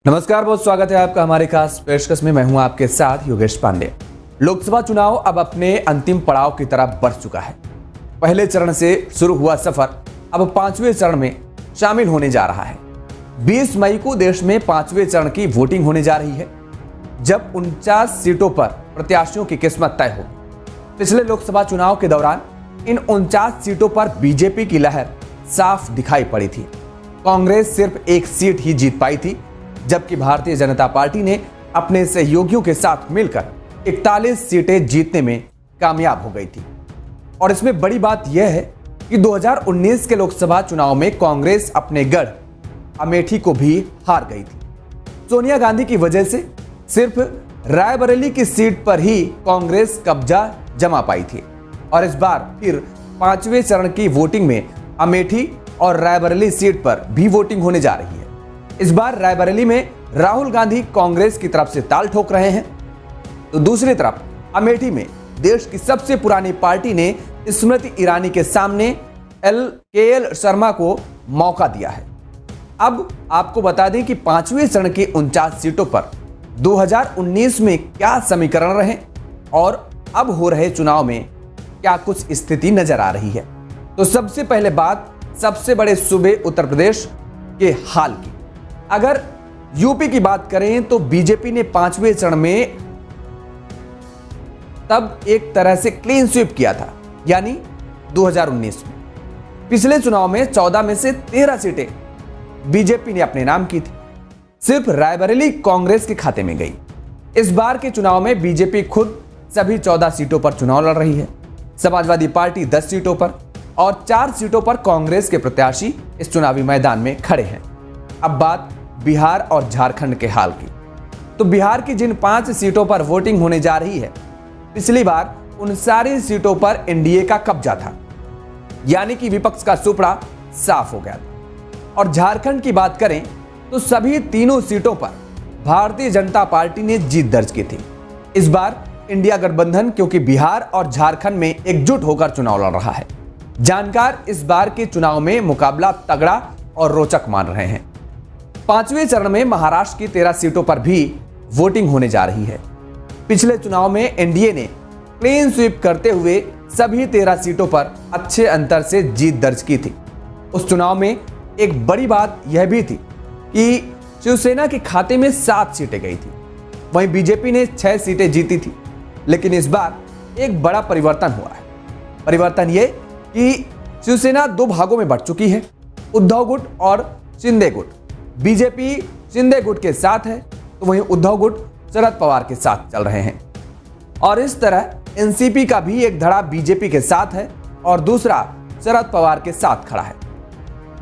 नमस्कार, बहुत स्वागत है आपका हमारे खास पेशकश में। मैं हूं आपके साथ योगेश पांडे। लोकसभा चुनाव अब अपने अंतिम पड़ाव की तरफ बढ़ चुका है। पहले चरण से शुरू हुआ सफर अब पांचवें चरण में शामिल होने जा रहा है। 20 मई को देश में पांचवें चरण की वोटिंग होने जा रही है, जब 49 सीटों पर प्रत्याशियों की किस्मत तय हो। पिछले लोकसभा चुनाव के दौरान इन 49 सीटों पर बीजेपी की लहर साफ दिखाई पड़ी थी। कांग्रेस सिर्फ एक सीट ही जीत पाई थी, जबकि भारतीय जनता पार्टी ने अपने सहयोगियों के साथ मिलकर 41 सीटें जीतने में कामयाब हो गई थी। और इसमें बड़ी बात यह है कि 2019 के लोकसभा चुनाव में कांग्रेस अपने गढ़ अमेठी को भी हार गई थी। सोनिया गांधी की वजह से सिर्फ रायबरेली की सीट पर ही कांग्रेस कब्जा जमा पाई थी। और इस बार फिर पांचवें चरण की वोटिंग में अमेठी और रायबरेली सीट पर भी वोटिंग होने जा रही है। इस बार रायबरेली में राहुल गांधी कांग्रेस की तरफ से ताल ठोक रहे हैं, तो दूसरी तरफ अमेठी में देश की सबसे पुरानी पार्टी ने स्मृति ईरानी के सामने के.एल. शर्मा को मौका दिया है। अब आपको बता दें कि पांचवें चरण की 49 सीटों पर 2019 में क्या समीकरण रहे और अब हो रहे चुनाव में क्या कुछ स्थिति नजर आ रही है। तो सबसे पहले बात सबसे बड़े सूबे उत्तर प्रदेश के हाल की। अगर यूपी की बात करें तो बीजेपी ने पांचवें चरण में तब एक तरह से क्लीन स्वीप किया था, यानी 2019 में। पिछले चुनाव में 14 में से 13 सीटें बीजेपी ने अपने नाम की थी। सिर्फ रायबरेली कांग्रेस के खाते में गई। इस बार के चुनाव में बीजेपी खुद सभी 14 सीटों पर चुनाव लड़ रही है। समाजवादी पार्टी 10 सीटों पर और 4 सीटों पर कांग्रेस के प्रत्याशी इस चुनावी मैदान में खड़े हैं। अब बात बिहार और झारखंड के हाल की। तो बिहार की जिन 5 सीटों पर वोटिंग होने जा रही है, पिछली बार उन सारी सीटों पर एनडीए का कब्जा था, यानी कि विपक्ष का सुपड़ा साफ हो गया था। और झारखंड की बात करें तो सभी तीनों सीटों पर भारतीय जनता पार्टी ने जीत दर्ज की थी। इस बार इंडिया गठबंधन क्योंकि बिहार और झारखंड में एकजुट होकर चुनाव लड़ रहा है। जानकार इस बार के चुनाव में मुकाबला तगड़ा और रोचक मान रहे हैं। पांचवें चरण में महाराष्ट्र की 13 सीटों पर भी वोटिंग होने जा रही है। पिछले चुनाव में एनडीए ने क्लीन स्वीप करते हुए सभी 13 सीटों पर अच्छे अंतर से जीत दर्ज की थी। उस चुनाव में एक बड़ी बात यह भी थी कि शिवसेना के खाते में 7 सीटें गई थी, वहीं बीजेपी ने 6 सीटें जीती थी। लेकिन इस बार एक बड़ा परिवर्तन हुआ है। परिवर्तन यह कि शिवसेना 2 भागों में बंट चुकी है, उद्धव गुट और शिंदे गुट। बीजेपी शिंदे गुट के साथ है, तो वहीं उद्धव गुट शरद पवार के साथ चल रहे हैं। और इस तरह एनसीपी का भी एक धड़ा बीजेपी के साथ है और दूसरा शरद पवार के साथ खड़ा है।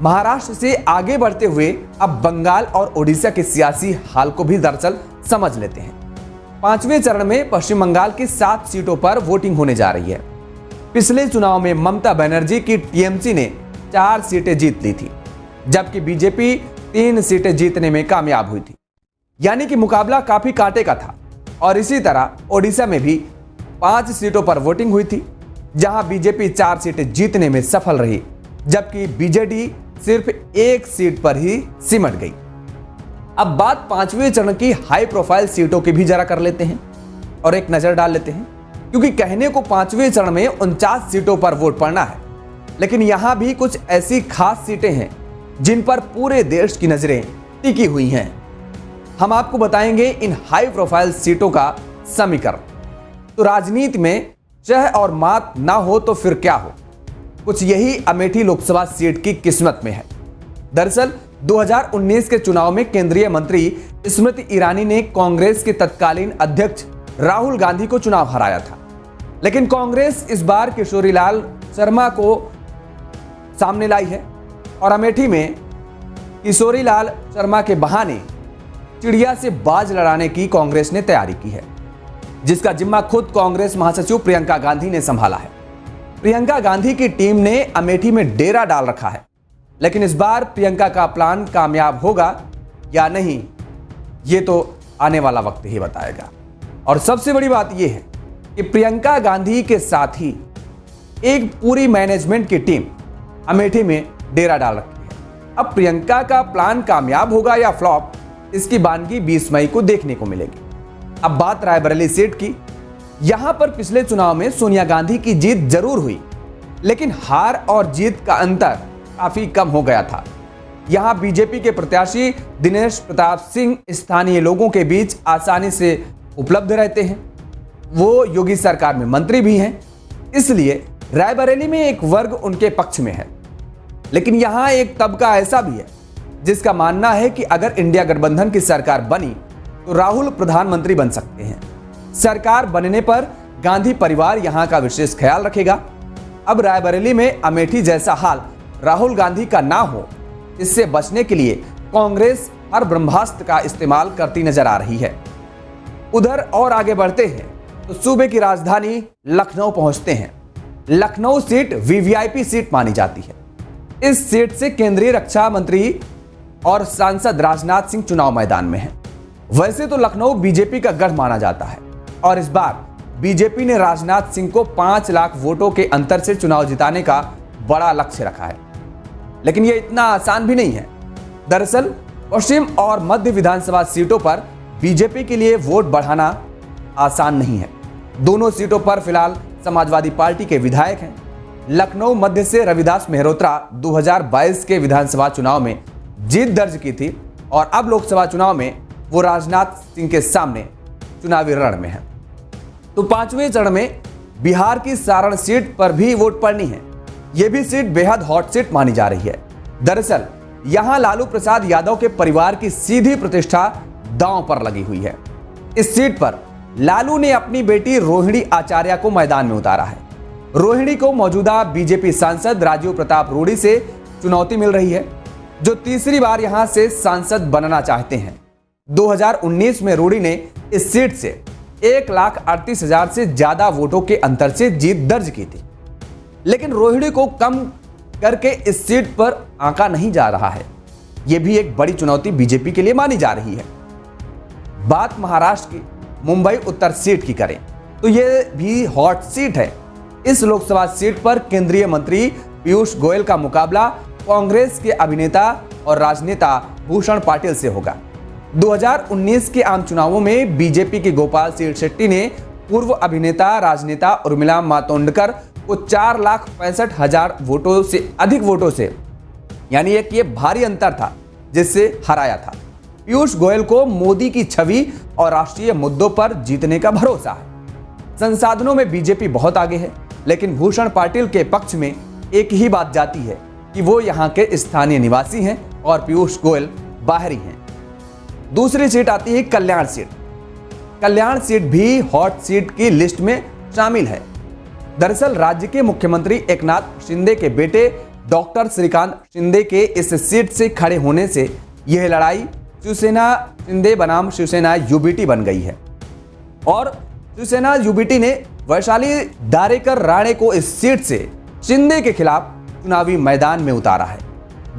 महाराष्ट्र से आगे बढ़ते हुए अब बंगाल और ओडिशा के सियासी हाल को भी दरअसल समझ लेते हैं। पांचवें चरण में पश्चिम बंगाल की 7 सीटों पर वोटिंग होने जा रही है। पिछले चुनाव में ममता बनर्जी की टीएमसी ने 4 सीटें जीत ली थी, जबकि बीजेपी 3 सीटें जीतने में कामयाब हुई थी, यानी कि मुकाबला काफी कांटे का था। और इसी तरह ओडिशा में भी 5 सीटों पर वोटिंग हुई थी, जहां बीजेपी 4 सीटें जीतने में सफल रही, जबकि बीजेडी सिर्फ 1 सीट पर ही सिमट गई। अब बात पांचवें चरण की हाई प्रोफाइल सीटों की भी जरा कर लेते हैं और एक नजर डाल लेते हैं, क्योंकि कहने को पांचवें चरण में 49 सीटों पर वोट पड़ना है, लेकिन यहां भी कुछ ऐसी खास सीटें हैं जिन पर पूरे देश की नजरें टिकी हुई हैं। हम आपको बताएंगे इन हाई प्रोफाइल सीटों का समीकरण। तो राजनीति में चह और मात ना हो तो फिर क्या हो, कुछ यही अमेठी लोकसभा सीट की किस्मत में है। दरअसल 2019 के चुनाव में केंद्रीय मंत्री स्मृति ईरानी ने कांग्रेस के तत्कालीन अध्यक्ष राहुल गांधी को चुनाव हराया था, लेकिन कांग्रेस इस बार किशोरीलाल शर्मा को सामने लाई है और अमेठी में किशोरीलाल शर्मा के बहाने चिड़िया से बाज लड़ाने की कांग्रेस ने तैयारी की है, जिसका जिम्मा खुद कांग्रेस महासचिव प्रियंका गांधी ने संभाला है। प्रियंका गांधी की टीम ने अमेठी में डेरा डाल रखा है, लेकिन इस बार प्रियंका का प्लान कामयाब होगा या नहीं, ये तो आने वाला वक्त ही बताएगा। और सबसे बड़ी बात यह है कि प्रियंका गांधी के साथ ही एक पूरी मैनेजमेंट की टीम अमेठी में डेरा डाल रखी है। अब प्रियंका का प्लान कामयाब होगा या फ्लॉप, इसकी बानगी 20 मई को देखने को मिलेगी। अब बात रायबरेली सीट की। यहां पर पिछले चुनाव में सोनिया गांधी की जीत जरूर हुई, लेकिन हार और जीत का अंतर काफी कम हो गया था। यहां बीजेपी के प्रत्याशी दिनेश प्रताप सिंह स्थानीय लोगों के बीच आसानी से उपलब्ध रहते हैं। वो योगी सरकार में मंत्री भी हैं, इसलिए रायबरेली में एक वर्ग उनके पक्ष में है। लेकिन यहां एक तबका ऐसा भी है जिसका मानना है कि अगर इंडिया गठबंधन की सरकार बनी तो राहुल प्रधानमंत्री बन सकते हैं। सरकार बनने पर गांधी परिवार यहां का विशेष ख्याल रखेगा। अब रायबरेली में अमेठी जैसा हाल राहुल गांधी का ना हो, इससे बचने के लिए कांग्रेस हर ब्रह्मास्त्र का इस्तेमाल करती नजर आ रही है। उधर और आगे बढ़ते हैं तो सूबे की राजधानी लखनऊ पहुंचते हैं। लखनऊ सीट वीवीआईपी सीट मानी जाती है। इस सीट से केंद्रीय रक्षा मंत्री और सांसद राजनाथ सिंह चुनाव मैदान में हैं। वैसे तो लखनऊ बीजेपी का गढ़ माना जाता है और इस बार बीजेपी ने राजनाथ सिंह को 5 लाख वोटों के अंतर से चुनाव जिताने का बड़ा लक्ष्य रखा है। लेकिन यह इतना आसान भी नहीं है। दरअसल पश्चिम और मध्य विधानसभा सीटों पर बीजेपी के लिए वोट बढ़ाना आसान नहीं है। दोनों सीटों पर फिलहाल समाजवादी पार्टी के विधायक हैं। लखनऊ मध्य से रविदास मेहरोत्रा 2022 के विधानसभा चुनाव में जीत दर्ज की थी और अब लोकसभा चुनाव में वो राजनाथ सिंह के सामने चुनावी रण में है। तो 5वें चरण में बिहार की सारण सीट पर भी वोट पड़नी है। यह भी सीट बेहद हॉट सीट मानी जा रही है। दरअसल यहां लालू प्रसाद यादव के परिवार की सीधी प्रतिष्ठा दांव पर लगी हुई है। इस सीट पर लालू ने अपनी बेटी रोहिणी आचार्य को मैदान में उतारा है। रोहिणी को मौजूदा बीजेपी सांसद राजीव प्रताप रूडी से चुनौती मिल रही है, जो तीसरी बार यहां से सांसद बनना चाहते हैं। 2019 में रूडी ने इस सीट से 1,38,000 से ज्यादा वोटों के अंतर से जीत दर्ज की थी। लेकिन रोहिणी को कम करके इस सीट पर आंका नहीं जा रहा है। यह भी एक बड़ी चुनौती बीजेपी के लिए मानी जा रही है। बात महाराष्ट्र की मुंबई उत्तर सीट की करें तो यह भी हॉट सीट है। इस लोकसभा सीट पर केंद्रीय मंत्री पीयूष गोयल का मुकाबला कांग्रेस के अभिनेता और राजनेता भूषण पाटिल से होगा। 2019 के आम चुनावों में बीजेपी के गोपाल सिंह शेट्टी ने पूर्व अभिनेता राजनेता उर्मिला मातोंडकर को 4,65,000 वोटों से अधिक वोटों से, यानी एक ये भारी अंतर था, जिससे हराया था। पीयूष गोयल को मोदी की छवि और राष्ट्रीय मुद्दों पर जीतने का भरोसा है। संसाधनों में बीजेपी बहुत आगे है, लेकिन भूषण पाटिल के पक्ष में एक ही बात जाती है कि वो यहाँ के स्थानीय निवासी हैं और पीयूष गोयल बाहरी हैं। दूसरी सीट आती है कल्याण सीट। कल्याण सीट भी हॉट सीट की लिस्ट में शामिल है। दरअसल राज्य के मुख्यमंत्री एकनाथ शिंदे के बेटे डॉक्टर श्रीकांत शिंदे के इस सीट से खड़े होने से यह लड़ाई शिवसेना शिंदे बनाम शिवसेना यूबीटी बन गई है और शिवसेना यूबीटी ने वैशाली दारेकर राणे को इस सीट से शिंदे के खिलाफ चुनावी मैदान में उतारा है।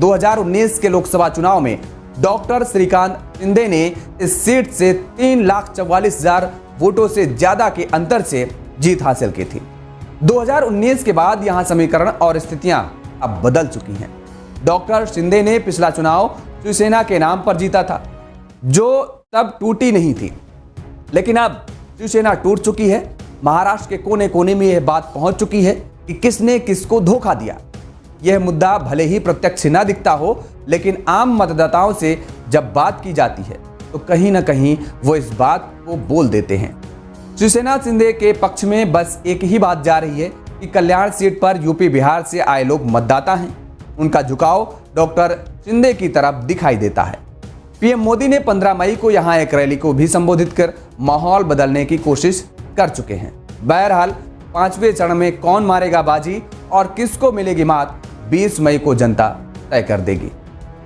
2019 के लोकसभा चुनाव में डॉक्टर श्रीकांत शिंदे ने इस सीट से 3,44,000 वोटों से ज्यादा के अंतर से जीत हासिल की थी। 2019 के बाद यहां समीकरण और स्थितियां अब बदल चुकी हैं। डॉक्टर शिंदे ने पिछला चुनाव शिवसेना के नाम पर जीता था, जो तब टूटी नहीं थी, लेकिन अब शिवसेना टूट चुकी है। महाराष्ट्र के कोने कोने में यह बात पहुंच चुकी है कि किसने किसको धोखा दिया। यह मुद्दा भले ही प्रत्यक्ष न दिखता हो, लेकिन आम मतदाताओं से जब बात की जाती है तो कहीं ना कहीं वो इस बात को बोल देते हैं। शिवसेना शिंदे के पक्ष में बस एक ही बात जा रही है कि कल्याण सीट पर यूपी बिहार से आए लोग मतदाता हैं। उनका झुकाव डॉक्टर शिंदे की तरफ दिखाई देता है। पीएम मोदी ने 15 मई को यहां एक रैली को भी संबोधित कर माहौल बदलने की कोशिश कर चुके हैं। बहरहाल 5वें चरण में कौन मारेगा बाजी और किसको मिलेगी मात, 20 मई को जनता तय कर देगी।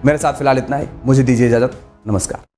मेरे साथ फिलहाल इतना ही। मुझे दीजिए इजाजत। नमस्कार।